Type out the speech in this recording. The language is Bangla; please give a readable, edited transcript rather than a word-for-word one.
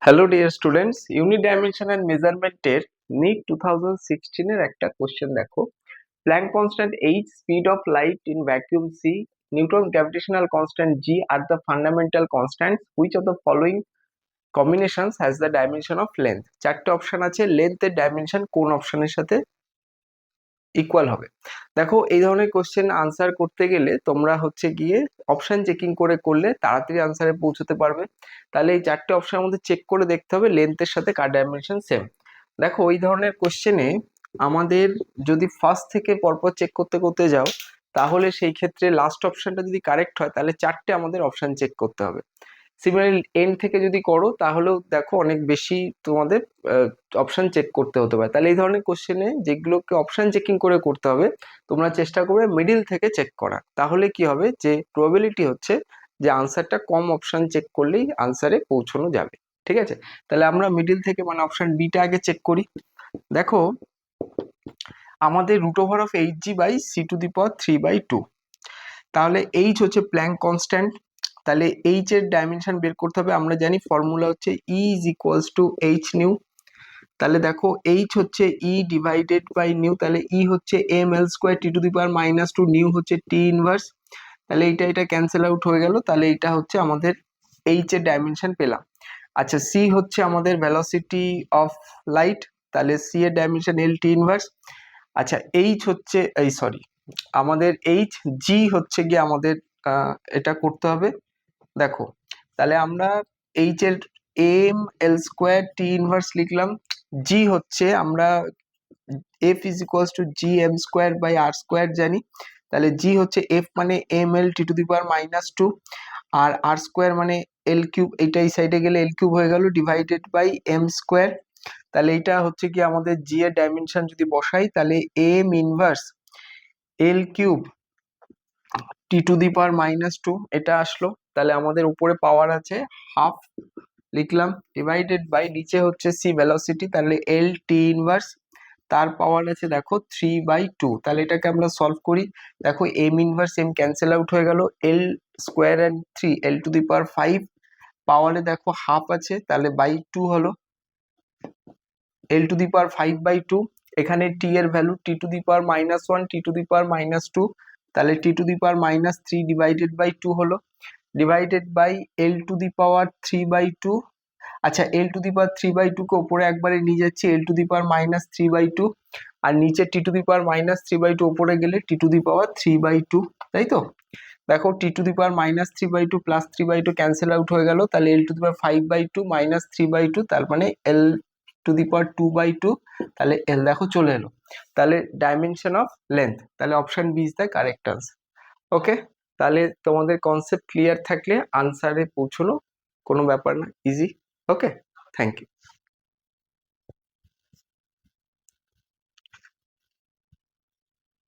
Hello dear students, unit dimension and মেজারমেন্টের নিট 2016 এর একটা কোশ্চেন দেখো। Planck constant h, speed of light in vacuum c, Newton gravitational constant g আর the fundamental constants which of the following combinations has the dimension of length. চারটে অপশন আছে, লেন্থের ডাইমেনশন কোন অপশনের সাথে ইকুয়াল হবে। দেখো, এই ধরনের কোশ্চেন আনসার করতে গেলে তোমরা হচ্ছে গিয়ে অপশন চেকিং করলে তাড়াতাড়ি আনসারে পৌঁছতে পারবে। তাহলে এই চারটে অপশনের মধ্যে চেক করে দেখতে হবে লেন্থের সাথে কার ডাইমেনশন সেম। দেখো, ওই ধরনের কোশ্চেনে আমাদের যদি ফার্স্ট থেকে পরপর চেক করতে করতে যাও, তাহলে সেই ক্ষেত্রে লাস্ট অপশনটা যদি কারেক্ট হয় তাহলে চারটে আমাদের অপশন চেক করতে হবে। সিমিলারলি এন্ড থেকে যদি করো তাহলেও দেখো অনেক বেশি তোমাদের অপশন চেক করতে হতে পারে। তাহলে এই ধরনের কোশ্চেনে যেগুলোকে অপশন চেকিং করে করতে হবে, তোমরা চেষ্টা করবে মিডিল থেকে চেক করা। তাহলে কি হবে, যে প্রবাবিলিটি হচ্ছে যে আনসারটা কম অপশন চেক করলেই আনসারে পৌঁছানো যাবে। ঠিক আছে, তাহলে আমরা মিডিল থেকে মানে অপশন বিটা আগে চেক করি। দেখো, আমাদের √8g/c⁴/2, তাহলে এইচ হচ্ছে প্ল্যাঙ্ক কনস্ট্যান্ট। তাহলে এইচ এর ডাইমেনশন বের করতে হবে। আমরা জানি ফর্মুলা হচ্ছে E = h নিউ। তাহলে দেখো, এইচ হচ্ছে E ডিভাইডেড বাই নিউ, তাহলে E হচ্ছে ml²t⁻², নিউ হচ্ছে t ইনভার্স। তাহলে এটা ক্যান্সেল আউট হয়ে গেল। তাহলে এটা হচ্ছে আমাদের এইচ এর ডাইমেনশন পেলাম। আচ্ছা, সি হচ্ছে আমাদের ভেলোসিটি অফ লাইট, তাহলে সি এর ডাইমেনশন lt ইনভার্স। আচ্ছা, এইচ হচ্ছে আমাদের জি হচ্ছে গিয়ে আমাদের এটা করতে হবে। দেখো, তাহলে আমরা এইচ এর ml² t ইনভার্স লিখলাম। জি হচ্ছে আমরা f = gm²/r² জানি। তাহলে জি হচ্ছে f মানে ml⁻², আর r² মানে l³ এটা এই সাইডে গেলে l³ হয়ে গেল, ডিভাইডেড বাই m²। তাহলে এটা হচ্ছে কি আমাদের জি এর ডাইমেনশন যদি বসাই তাহলে m ইনভার্স l³ t⁻² এটা আসলো। তাহলে আমাদের উপরে পাওয়ার আছে হাফ লিখলাম, ডিভাইডেড বাই নিচে হচ্ছে সি ভেলোসিটি, তাহলে এল টি ইনভার্স, তার পাওয়ার আছে দেখো 3/2। তাহলে এটাকে আমরা সলভ করি। দেখো, M inverse M cancel out হয়ে গেল, l² and 3 l⁵ পাওয়ারে দেখো হাফ আছে, তাহলে বাই 2 হলো l⁵/2। এখানে টি এর ভ্যালু t⁻⁻1 t⁻⁻2, তাহলে t⁻⁻3 ডিভাইডেড বাই 2 হলো, ডিভাইডেড বাই l⁵3/2। আচ্ছা, l⁵3/2 কে উপরে একবারে নিয়ে যাচ্ছি, l⁻3/2, আর নিচে t⁻3/2 উপরে গেলে t⁻3/2, তাই তো। দেখো, t⁻3/2 প্লাস 3/2 ক্যান্সেল আউট হয়ে গেল, তাহলে l⁵5/2 মাইনাস 3/2, তার মানে l⁵2/2, তাহলে l দেখো চলে এলো। তাহলে ডাইমেনশন অফ লেন্থ, তাহলে option B is the correct answer. Okay, তাহলে তোমাদের কনসেপ্ট ক্লিয়ার থাকলে আনসারে পৌঁছানো কোনো ব্যাপার না, ইজি। Okay, thank you.